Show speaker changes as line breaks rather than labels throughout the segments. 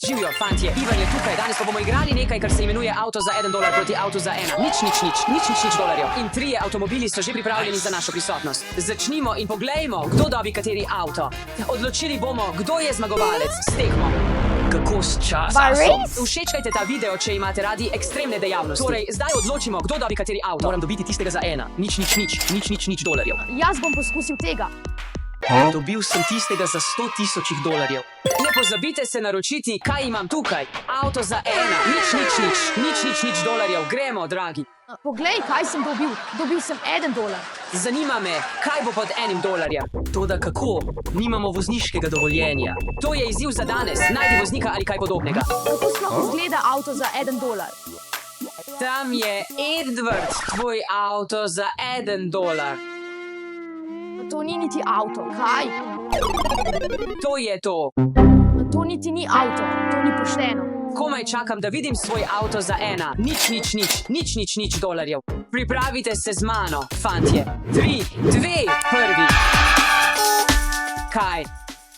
Živijo, fantje, Ivan je tukaj, danes pa bomo igrali nekaj, kar se imenuje avto za $1 proti avtu za 1. Nič dolarjev. In 3 avtomobili so že pripravljeni za našo prisotnost. Začnimo in poglejmo, kdo dobi kateri avto. Odločili bomo, kdo je zmagovalec s tekmo. Kako s časom? Všečkajte ta video, če imate radi ekstremne dejavnosti. Torej, zdaj odločimo, kdo dobi kateri avto. Moram dobiti tistega za 1. Nič dolarjev.
Jaz bom poskusil tega.
Dobil sem tistega za $100,000. Ne pozabite se naročiti, kaj imam tukaj. Avto za 1. Nič dolarjev. Gremo, dragi.
Poglej, kaj sem dobil. Dobil sem $1.
Zanima me, kaj bo pod $1. Toda kako? Nimamo vozniškega dovoljenja. To je izziv za danes. Najdi voznika ali kaj podobnega.
Kako sploh izgleda avto za $1?
Tam je Edward, tvoj avto za $1.
To ni niti avto, kaj?
To je to.
To niti ni avto, to ni pošteno.
Komaj čakam, da vidim svoj avto za 1. Nič dolarjev. Pripravite se z mano, fantje. 3, 2, 1. Kaj?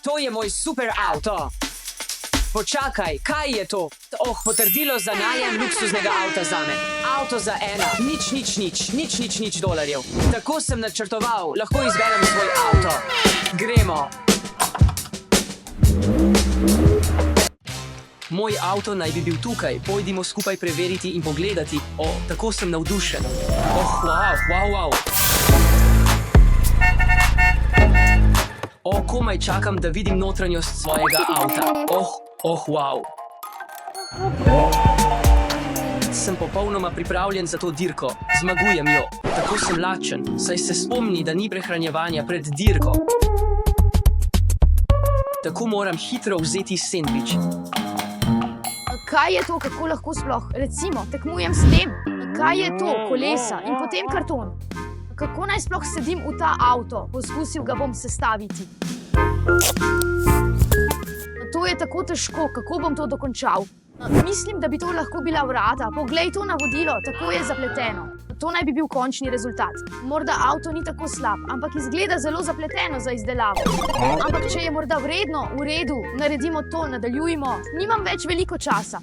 To je moj super avto. Počakaj, kaj je to? Potrdilo za najem luksuznega avta zame. Avto za 1. Nič dolarjev. Tako sem načrtoval, lahko izberem svoj avto. Gremo. Moj avto naj bi bil tukaj. Pojdimo skupaj preveriti in pogledati. Tako sem navdušen. Wow. Komaj čakam, da vidim notranjost svojega avta. Wow. Sem popolnoma pripravljen za to dirko. Zmagujem jo. Tako sem lačen, saj se spomni, da ni prehranjevanja pred dirko. Tako moram hitro vzeti sendvič.
Kaj je to, kako lahko sploh? Recimo, tekmujem s tem. Kaj je to? Kolesa in potem karton. Kako naj sploh sedim v ta avto? Poskusil ga bom sestaviti. To je tako težko, kako bom to dokončal? Mislim, da bi to lahko bila vrata. Poglej to navodilo, tako je zapleteno. To naj bi bil končni rezultat. Morda avto ni tako slab, ampak izgleda zelo zapleteno za izdelavo. Ampak če je morda vredno, v redu, naredimo to, nadaljujmo. Nimam več veliko časa.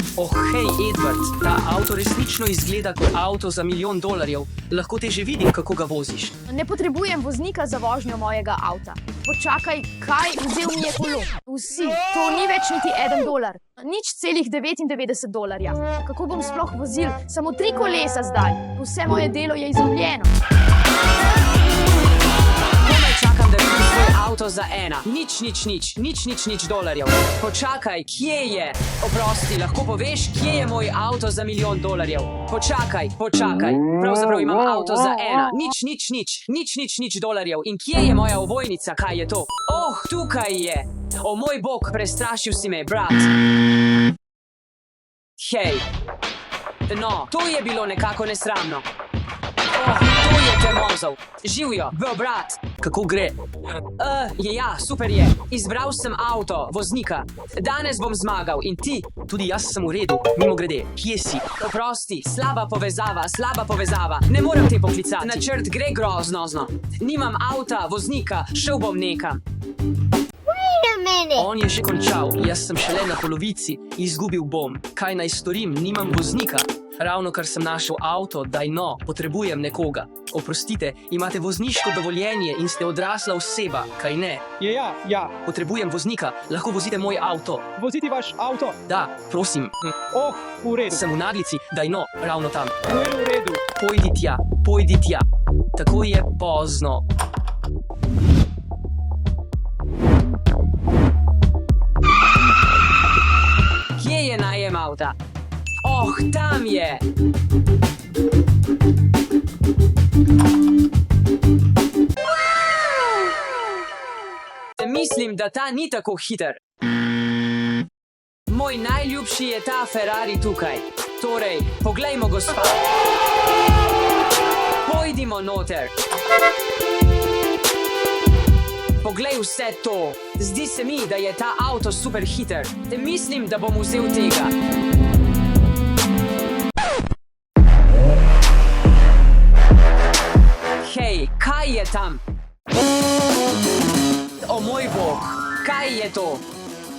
Hej, Edward, ta avto resnično izgleda kot avto za $1,000,000. Lahko te že vidim, kako ga voziš.
Ne potrebujem voznika za vožnjo mojega avta. Počakaj, kaj? Vzel mi je kolo. Vsi, to ni več niti $1. $0,99. Kako bom sploh vozil? Samo 3 kolesa zdaj. Vse moje delo je izgubljeno.
Komaj čakam, da vidim svoj avto za 1. Nič dolarjev. Počakaj, kje je? Oprosti, lahko poveš, kje je moj avto za $1,000,000? Počakaj. Pravzaprav imam avto za 1. Nič dolarjev. In kje je moja ovojnica? Kaj je to? Tukaj je. Moj bog, prestrašil si me, brat. Hej. No, to je bilo nekako nesramno. To je Temozov. Živijo, brat. Kako gre? Super je. Izbral sem avto, voznika. Danes bom zmagal in ti? Tudi jaz sem v redu. Mimogrede, kje si? Oprosti, slaba povezava. Ne morem te poklicati. Načrt gre grozno. Nimam avta, voznika, šel bom nekam. On je že končal, jaz sem šele na polovici, izgubil bom. Kaj naj storim, nimam voznika. Ravno kar sem našel avto, potrebujem nekoga. Oprostite, imate vozniško dovoljenje in ste odrasla oseba, kaj ne?
Ja.
Potrebujem voznika, lahko vozite moj avto.
Voziti vaš avto?
Da, prosim.
V redu.
Sem v naglici, ravno tam.
V redu.
Pojdi tja. Tako je pozno. Kje je najem avta? Tam je! Mislim, da ta ni tako hiter. Moj najljubši je ta Ferrari tukaj. Torej, poglejmo, gospa. Pojdimo noter. Poglej vse to. Zdi se mi, da je ta avto super hiter. Mislim, da bom vzel tega. Hej, kaj je tam? Moj bog, kaj je to?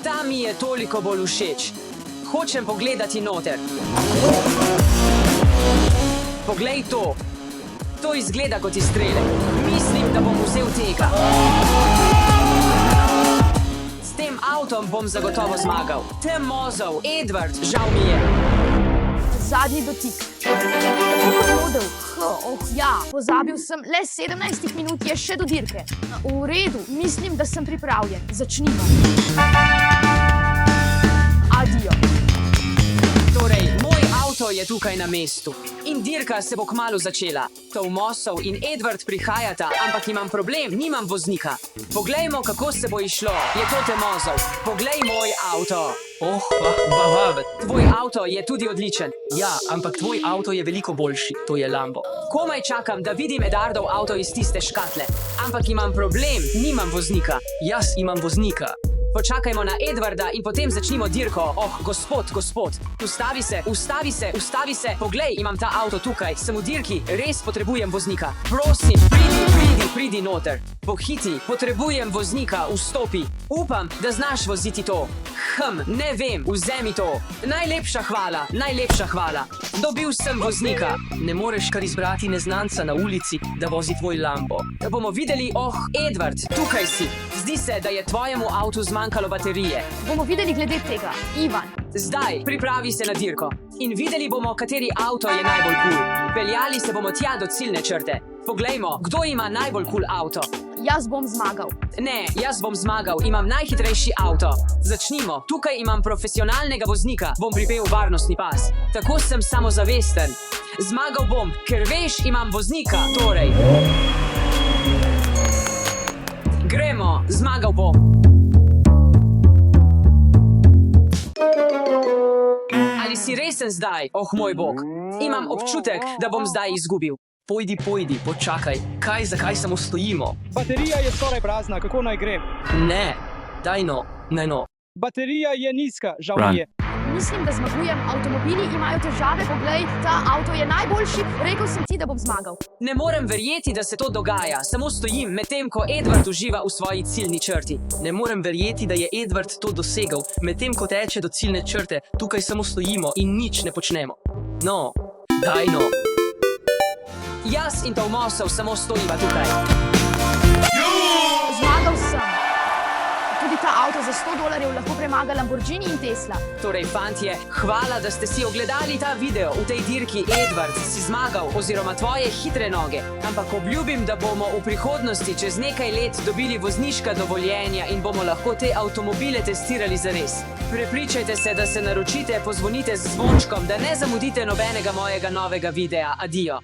Ta mi je toliko bolj všeč. hočem pogledati noter. Poglej to. To izgleda kot izstrelek. Mislim, da bom vzel tega. S tem avtom bom zagotovo zmagal. Te mozov, Edward, žal mi je.
Zadnji dotik. Kako bo vodil? Ja, pozabil sem, le 17 minut je še do dirke. V redu, mislim, da sem pripravljen. Začnimo. Adijo.
Torej, moj avto je tukaj na mestu. In dirka se bo kmalu začela. Tomosov in Edward prihajata, ampak imam problem, nimam voznika. Poglejmo, kako se bo išlo. Je to Tomosov. Poglej moj avto. Tvoj avto je tudi odličen.
Ja, ampak tvoj avto je veliko boljši. To je Lambo.
Komaj čakam, da vidim Edardov avto iz tiste škatle. Ampak imam problem, nimam voznika.
Jaz imam voznika.
Počakajmo na Edwarda in potem začnimo dirko. Gospod. Ustavi se. Poglej, imam ta avto tukaj. Sem v dirki, res potrebujem voznika. Prosim, pridi noter. Pohiti, potrebujem voznika, vstopi. Upam, da znaš voziti to. Ne vem, vzemi to. Najlepša hvala. Dobil sem voznika.
Ne moreš kar izbrati neznanca na ulici, da vozi tvoj Lambo.
Bomo videli, Edward, tukaj si. Zdi se, da je tvojemu avtu zmanjkalo baterije.
Bomo videli glede tega. Ivan.
Zdaj, pripravi se na dirko. In videli bomo, kateri avto je najbolj kul. Peljali se bomo tja do ciljne črte. Poglejmo, kdo ima najbolj kul avto.
Jaz bom zmagal.
Ne, jaz bom zmagal, imam najhitrejši avto. Začnimo, tukaj imam profesionalnega voznika, bom pripel varnostni pas. Tako sem samozavesten. Zmagal bom, ker veš, imam voznika, torej. Gremo, zmagal bom. Ali si resen zdaj? Moj bog. Imam občutek, da bom zdaj izgubil.
Pojdi, počakaj. Zakaj samo stojimo?
Baterija je skoraj prazna, kako naj grem?
Ne, daj no.
Baterija je nizka, žal mi je.
Mislim, da zmagujem. Avtomobili imajo težave, poglej, ta avto je najboljši. Rekel sem ti, da bom zmagal.
Ne morem verjeti, da se to dogaja. Samo stojim, medtem ko Edward uživa v svoji ciljni črti.
Ne morem verjeti, da je Edward to dosegel. Medtem ko teče do ciljne črte, tukaj samo stojimo in nič ne počnemo. No, daj no.
Jaz in Tomosov samo stojiva tukaj.
Zmagal sem. Tudi ta avto za $100 lahko premaga Lamborghini in Tesla.
Torej, fantje, hvala, da ste si ogledali ta video. V tej dirki, Edward, si zmagal oziroma tvoje hitre noge. Ampak obljubim, da bomo v prihodnosti čez nekaj let dobili vozniška dovoljenja in bomo lahko te avtomobile testirali zares. Prepričajte se, da se naročite, pozvonite z zvončkom, da ne zamudite nobenega mojega novega videa. Adijo.